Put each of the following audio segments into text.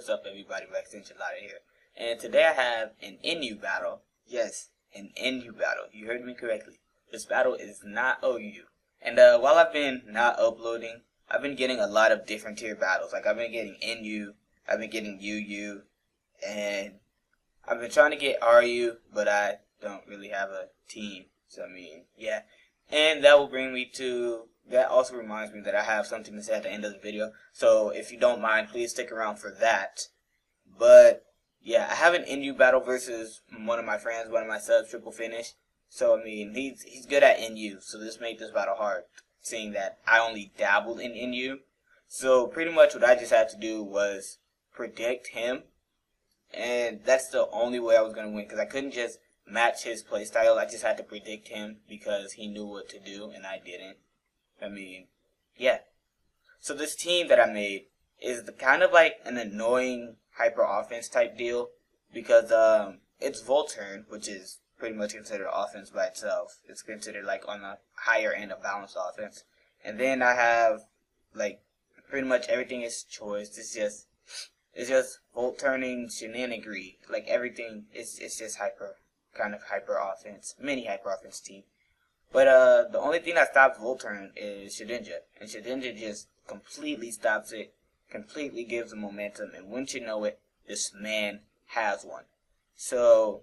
What's up, everybody? RexEncholada here, and today I have an NU battle. Yes, an NU battle. You heard me correctly. This battle is not OU. And while I've been not uploading, I've been getting a lot of different tier battles. Like I've been getting NU, I've been getting UU, and I've been trying to get RU, but I don't really have a team. So I mean, yeah. And that will bring me to. That also reminds me that I have something to say at the end of the video. So if you don't mind, please stick around for that. But yeah, I have an NU battle versus one of my friends, one of my subs, Triple Finish. So I mean, he's good at NU. So this made this battle hard, seeing that I only dabbled in NU. So pretty much what I just had to do was predict him, and that's the only way I was gonna win, because I couldn't just match his playstyle. I just had to predict him because he knew what to do and I didn't. I mean, yeah. So this team that I made is kind of like an annoying hyper offense type deal, because it's Volturn, which is pretty much considered offense by itself. It's considered like on the higher end of balanced offense. And then I have like pretty much everything is choice. It's just Volturning shenanigery. Like everything it's just kind of hyper offense, mini hyper offense team. But the only thing that stops Volturn is Sheddy, and Sheddy just completely stops it, completely gives the momentum, and wouldn't you know it, this man has one. So,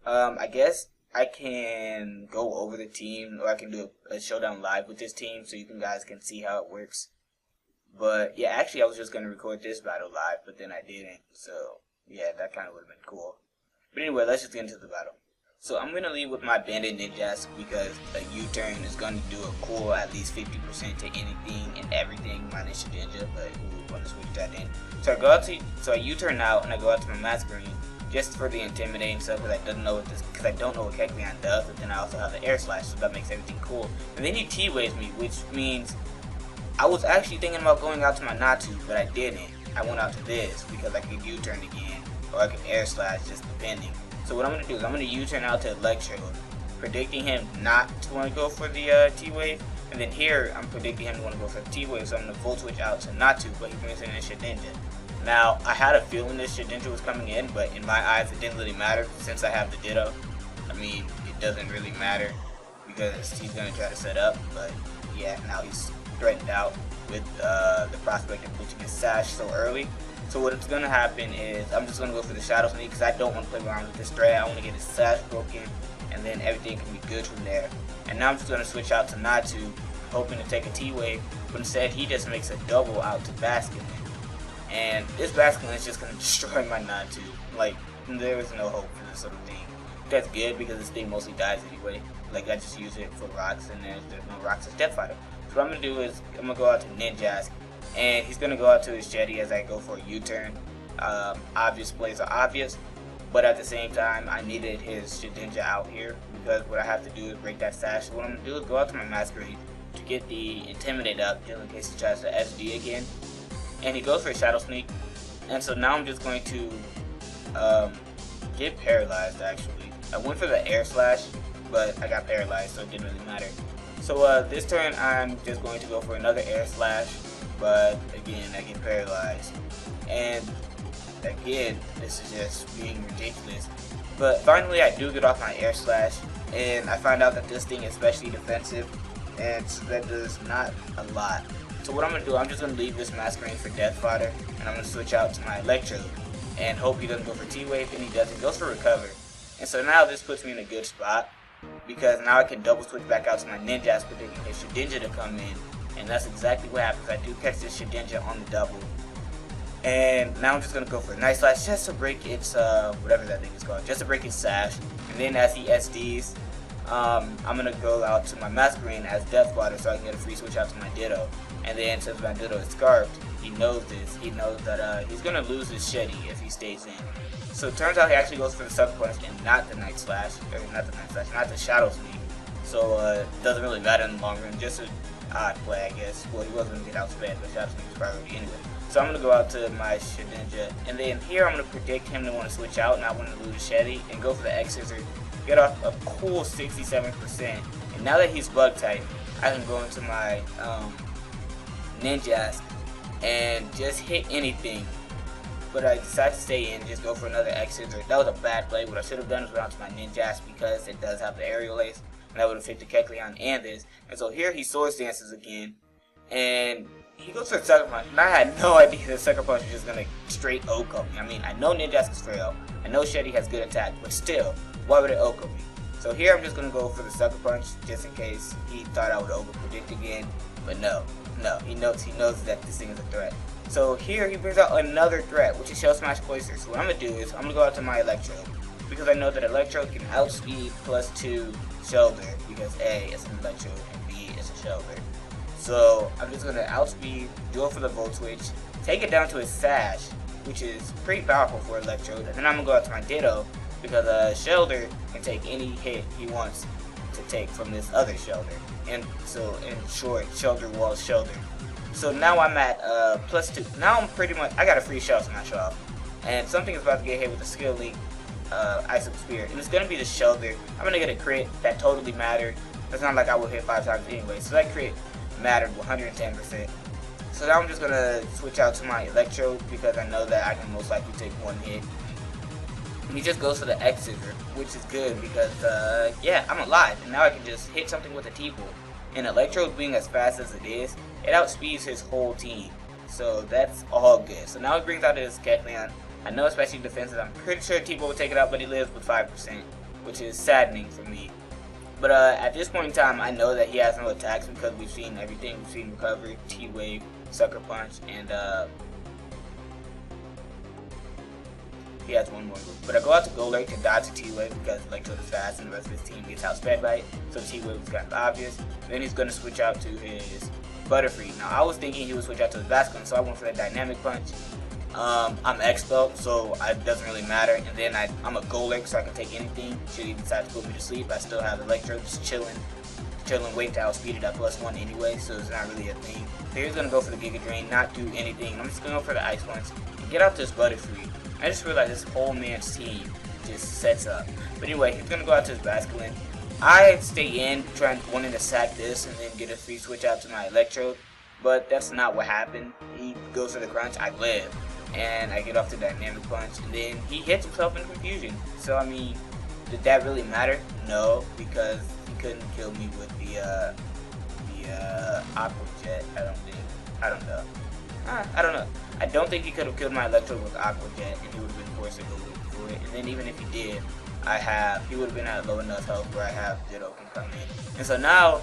I guess I can go over the team, or I can do a showdown live with this team, so you guys can see how it works. But yeah, actually I was just going to record this battle live, but then I didn't, so yeah, that kind of would have been cool. But anyway, let's just get into the battle. So I'm going to lead with my Bandit Ninjas, because a U-turn is going to do a cool at least 50% to anything and everything minus Sheddy, but we're going to switch that in. So I U-turn out and I go out to my Masquerade just for the intimidating stuff, because I don't know what Kekleon does, but then I also have the air slash, so that makes everything cool. And then he T-waves me, which means I was actually thinking about going out to my Natu, but I didn't. I went out to this because I could U-turn again, or I could air slash, just depending. So what I'm going to do is I'm going to U-turn out to Electro, predicting him not to want to go for the T-Wave. And then here, I'm predicting him to want to go for the T-Wave, so I'm going to Volt Switch out to not to, but he brings in a Sheddy. Now, I had a feeling this Sheddy was coming in, but in my eyes, it didn't really matter since I have the Ditto. I mean, it doesn't really matter because he's going to try to set up, but yeah, now he's threatened out with the prospect of pushing his Sash so early. So what's going to happen is I'm just going to go for the Shadow Sneak, because I don't want to play around with this threat. I want to get his Sash broken, and then everything can be good from there. And now I'm just going to switch out to Natu, hoping to take a T-Wave, but instead he just makes a double out to Basculin. And this Basculin is just going to destroy my Natu. Like, there is no hope for this sort of thing. That's good, because this thing mostly dies anyway. Like, I just use it for rocks, and there's no rocks as Death Fighter. So what I'm going to do is I'm going to go out to Ninjas, and he's going to go out to his Sheddy as I go for a U-turn. Obvious plays are obvious, but at the same time, I needed his Sheddy out here, because what I have to do is break that Sash. So what I'm going to do is go out to my Masquerade to get the Intimidate up, just in case he tries to SD again. And he goes for a Shadow Sneak, and so now I'm just going to get paralyzed, actually. I went for the Air Slash, but I got paralyzed, so it didn't really matter. So this turn, I'm just going to go for another Air Slash, but again, I get paralyzed. And again, this is just being ridiculous. But finally, I do get off my Air Slash, and I find out that this thing is especially defensive, and so that does not a lot. So what I'm going to do, I'm just going to leave this Masquerade for Death Fighter, and I'm going to switch out to my Electro, and hope he doesn't go for T-Wave, and he doesn't. He goes for Recover. And so now this puts me in a good spot, because now I can double switch back out to my Ninjas, predicting his Sheddy to come in. And that's exactly what happens. I do catch this Sheddy on the double. And now I'm just going to go for a Night Slash just to break its, whatever that thing is called, just to break its Sash. And then as he SDs, I'm going to go out to my Masquerade as Death Fighter, so I can get a free switch out to my Ditto. And then since my Ditto is Scarfed, he knows this. He knows that he's going to lose his Sheddy if he stays in. So it turns out he actually goes for the Sucker Punch and not the Night Slash, or not the Shadow Sneak. So it doesn't really matter in the long run, just an odd play, I guess. Well, he was going to get outsped, but Shadow Sneak was priority anyway. So I'm going to go out to my Sheddy, and then here I'm going to predict him to want to switch out, and I want to lose Sheddy, and go for the X-Scissor, get off a cool 67%. And now that he's bug type, I can go into my Ninjas and just hit anything but I decided to stay in, just go for another exit. That was a bad play. What I should have done was run to my ninjas because it does have the aerial ace, and that would have fit the Kecleon and this. And so here he swords dances again, and he goes for a sucker punch. And I had no idea that sucker punch was just gonna straight Oko me. I mean, I know ninjas is frail, I know Sheddy has good attack, but still, why would it Oko me? So here I'm just gonna go for the sucker punch just in case he thought I would over predict again, but no, he knows that this thing is a threat. So here he brings out another threat, which is Shell Smash Cloister. So what I'm gonna do is I'm gonna go out to my Electrode, because I know that Electrode can outspeed +2 Shoulder, because A is an Electrode and B is a Shoulder. So I'm just gonna outspeed, go for the Volt Switch, take it down to his Sash, which is pretty powerful for Electrode, and then I'm gonna go out to my Ditto, because Shoulder can take any hit he wants to take from this other Shoulder. And so in short, Shoulder Walls Shoulder. So now I'm at +2. Now I'm pretty much, I got a free Shell Smash off. And something is about to get hit with a Skill Leak, Ice Up Spear. And it's going to be the Shoulder. I'm going to get a crit that totally mattered. It's not like I will hit 5 times anyway. So that crit mattered 110%. So now I'm just going to switch out to my Electrode because I know that I can most likely take one hit. And he just goes for the X Scissor, which is good because, yeah, I'm alive. And now I can just hit something with a T-Bolt. And Electrode being as fast as it is, it outspeeds his whole team. So that's all good. So now he brings out his Kecleon. I know especially defensive, I'm pretty sure T-Bolt will take it out, but he lives with 5%, which is saddening for me. But at this point in time, I know that he has no attacks because we've seen everything. We've seen Recovery, T-Wave, Sucker Punch, and he has one more move. But I go out to Golurk to dodge the T-Wave because Electrode is fast and the rest of his team gets outsped by it. So T-Wave is kind of obvious. Then he's going to switch out to his Butterfree. Now I was thinking he would switch out to his Basculin, so I went for that Dynamic Punch. I'm Expelled, so it doesn't really matter. And then I'm a Golurk, so I can take anything. Should he decide to put me to sleep, I still have Electrode just chilling, wait to outspeed it at +1 anyway, so it's not really a thing. So he's going to go for the Giga Drain, not do anything. I'm just going to go for the Ice Punch and get out this Butterfree. I just realized this whole man's team just sets up. But anyway, he's going to go out to his Basculin. I stay in, wanting to sack this and then get a free switch out to my Electrode. But that's not what happened. He goes for the Crunch, I live. And I get off the Dynamic Punch. And then he hits himself in Confusion. So, I mean, did that really matter? No, because he couldn't kill me with the Aqua Jet, I don't think. I don't know. I don't know. I don't think he could have killed my Electrode with Aqua Jet, and he would have been forced to go for it. And then even if he did, he would have been at low enough health where I have Ditto can come in. And so now,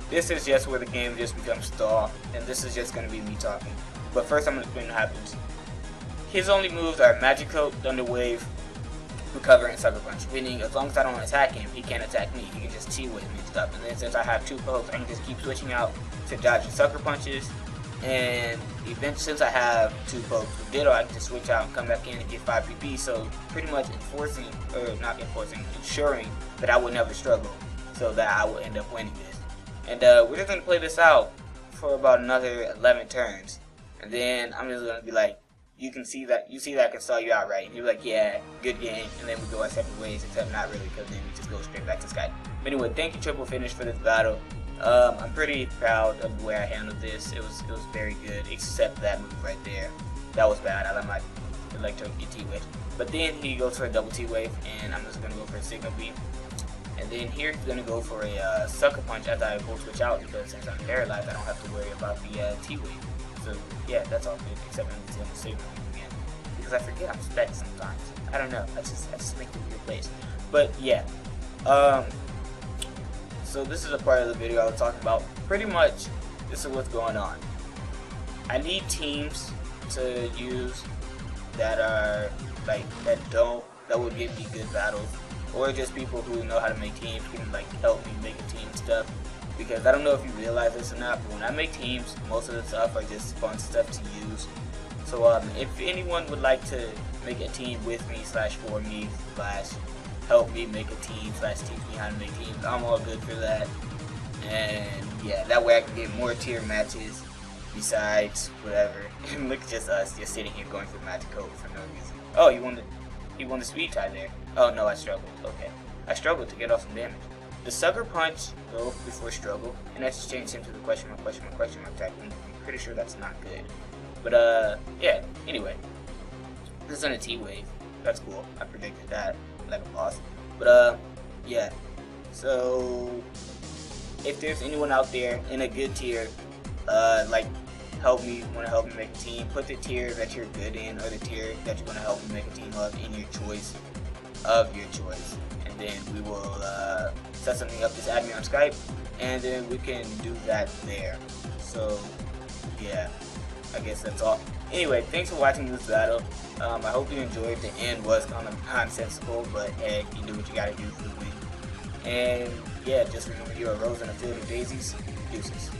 this is just where the game just becomes stall, and this is just going to be me talking. But first I'm going to explain what happens. His only moves are Magic Coat, Thunder Wave, Recover, and Sucker Punch. Meaning, as long as I don't attack him, he can't attack me. He can just T-Wave me and stuff. And then since I have 2 pokes, I can just keep switching out to dodge the Sucker Punches. And eventually, since I have 2 pokes with Ditto, I can just switch out and come back in and get 5 PP. So pretty much ensuring that I would never struggle, so that I will end up winning this. And we're just gonna play this out for about another 11 turns, and then I'm just gonna be like, you see that I can stall you out, right? And you're like, yeah, good game. And then we go our separate ways, except not really, because then we just go straight back to Skype. But anyway, thank you Triple Finish for this battle. I'm pretty proud of the way I handled this. It was very good, except that move right there. That was bad. I let my Electrode get T-Wave. But then he goes for a double T-Wave, and I'm just going to go for a Signal Beam. And then here he's going to go for a Sucker Punch as I Volt Switch out, because since I'm paralyzed, I don't have to worry about the T-Wave. So yeah, that's all good, except I'm just going to Signal Beam again. Because I forget I'm spec sometimes. I don't know. I just make it a weird place. But yeah. So this is a part of the video I was talking about. Pretty much, this is what's going on. I need teams to use that are that would give me good battles, or just people who know how to make teams can help me make a team and stuff. Because I don't know if you realize this or not, but when I make teams, most of the stuff are just fun stuff to use. So if anyone would like to make a team with me /for me / help me make a team / teach me how to make teams, I'm all good for that. And yeah, that way I can get more tier matches besides whatever. And look, just us just sitting here going for Magic Code for no reason. Oh, he won the speed tie there. Oh no, I struggled. Okay, I struggled to get off some damage. The Sucker Punch go before struggle, and that just changed him to the question mark type. I'm pretty sure that's not good. But yeah, anyway. It's on a T-Wave. That's cool. I predicted that like a boss. But yeah. So if there's anyone out there in a good tier, like want to help me make a team, put the tier that you're good in or the tier that you want to help me make a team of in your choice and then we will set something up. Just add me on Skype and then we can do that there. So yeah, I guess that's all. Anyway, thanks for watching this battle. I hope you enjoyed. The end was kind of nonsensical, but hey, you do what you gotta do for the win. And yeah, just remember, you're a rose in a field of daisies. Deuces.